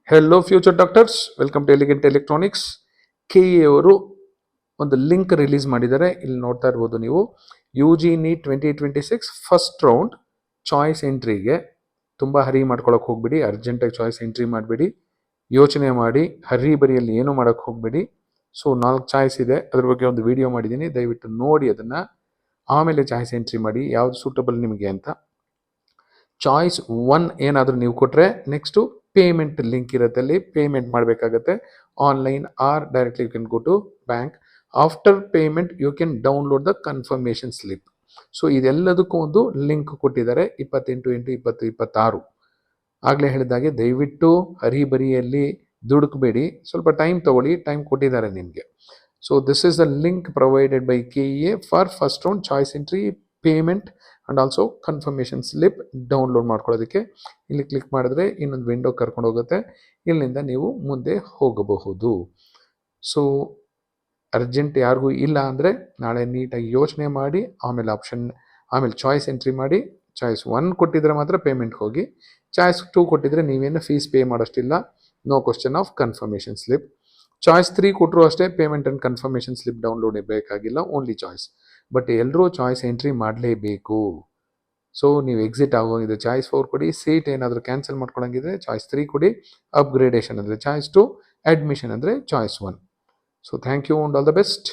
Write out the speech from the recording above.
Hello future doctors, welcome to elegant electronics. KE ಅವರು ಒಂದು link release ಮಾಡಿದ್ದಾರೆ. ಇಲ್ಲಿ ನೋಡ್ತಾ ಇರ್ಬೋದು ನೀವು, UG NEET 2026 first round choice ಎಂಟ್ರಿಗೆ. ತುಂಬ ಹರಿ ಮಾಡ್ಕೊಳಕ್ಕೆ ಹೋಗ್ಬಿಡಿ, ಅರ್ಜೆಂಟಾಗಿ ಚಾಯ್ಸ್ ಎಂಟ್ರಿ ಮಾಡಬೇಡಿ, ಯೋಚನೆ ಮಾಡಿ ಹರಿ ಬರಿಯಲ್ಲಿ ಏನೂ ಮಾಡೋಕ್ಕೆ ಹೋಗ್ಬೇಡಿ. ಸೊ 4 ಚಾಯ್ಸ್ ಇದೆ, ಅದ್ರ ಬಗ್ಗೆ ಒಂದು ವಿಡಿಯೋ ಮಾಡಿದ್ದೀನಿ, ದಯವಿಟ್ಟು ನೋಡಿ ಅದನ್ನು. ಆಮೇಲೆ ಚಾಯ್ಸ್ ಎಂಟ್ರಿ ಮಾಡಿ ಯಾವ್ದು ಸೂಟಬಲ್ ನಿಮಗೆ ಅಂತ. ಚಾಯ್ಸ್ 1 ಏನಾದರೂ ನೀವು ಕೊಟ್ಟರೆ ನೆಕ್ಸ್ಟು ಪೇಮೆಂಟ್ ಲಿಂಕ್ ಇರುತ್ತೆ, ಅಲ್ಲಿ ಪೇಮೆಂಟ್ ಮಾಡಬೇಕಾಗತ್ತೆ. Online or directly you can go to bank. After payment you can download the confirmation slip. So ಇದೆಲ್ಲದಕ್ಕೂ ಒಂದು ಲಿಂಕ್ ಕೊಟ್ಟಿದ್ದಾರೆ, 28/8/2026. ಆಗಲೇ ಹೇಳಿದಾಗೆ ದಯವಿಟ್ಟು ಹರಿಬರಿಯಲ್ಲಿ ದುಡುಕಬೇಡಿ, ಸ್ವಲ್ಪ ಟೈಮ್ ತಗೊಳ್ಳಿ, ಟೈಮ್ ಕೊಟ್ಟಿದ್ದಾರೆ ನಿಮಗೆ. So this is the link provided by KEA for first round choice entry, payment and also confirmation slip download ಮಾಡ್ಕೊಳ್ಳೋದಕ್ಕೆ. ಇಲ್ಲಿ ಕ್ಲಿಕ್ ಮಾಡಿದ್ರೆ ಇನ್ನೊಂದು ವಿಂಡೋ ಕರ್ಕೊಂಡು ಹೋಗುತ್ತೆ, ಇಲ್ಲಿಂದ ನೀವು ಮುಂದೆ ಹೋಗಬಹುದು. ಸೊ ಅರ್ಜೆಂಟ್ ಯಾರಿಗೂ ಇಲ್ಲ ಅಂದರೆ ನಾಳೆ ನೀಟಾಗಿ ಯೋಚನೆ ಮಾಡಿ ಆಮೇಲೆ ಚಾಯ್ಸ್ ಎಂಟ್ರಿ ಮಾಡಿ. ಚಾಯ್ಸ್ 1 ಕೊಟ್ಟಿದ್ರೆ ಮಾತ್ರ ಪೇಮೆಂಟ್ ಹೋಗಿ, ಚಾಯ್ಸ್ 2 ಕೊಟ್ಟಿದ್ರೆ ನೀವೇನು ಫೀಸ್ ಪೇ ಮಾಡೋಷ್ಟಿಲ್ಲ, no question of confirmation slip. Choice 3 ಕೊಟ್ಟರು ಅಷ್ಟೇ, payment and confirmation slip download ಬೇಕಾಗಿಲ್ಲ, ಓನ್ಲಿ ಚಾಯ್ಸ್. ಬಟ್ ಎಲ್ಲರೂ ಚಾಯ್ಸ್ ಎಂಟ್ರಿ ಮಾಡಲೇಬೇಕು. ಸೊ ನೀವು ಎಕ್ಸಿಟ್ ಆಗೋಂಗಿದೆ ಚಾಯ್ಸ್ 4 ಕೊಡಿ, ಸೀಟ್ ಏನಾದರೂ ಕ್ಯಾನ್ಸಲ್ ಮಾಡ್ಕೊಳಂಗಿದ್ರೆ ಚಾಯ್ಸ್ 3 ಕೊಡಿ, ಅಪ್ಗ್ರೇಡೇಷನ್ ಅಂದರೆ ಚಾಯ್ಸ್ 2, ಅಡ್ಮಿಷನ್ ಅಂದರೆ choice 1. So thank you and all the best.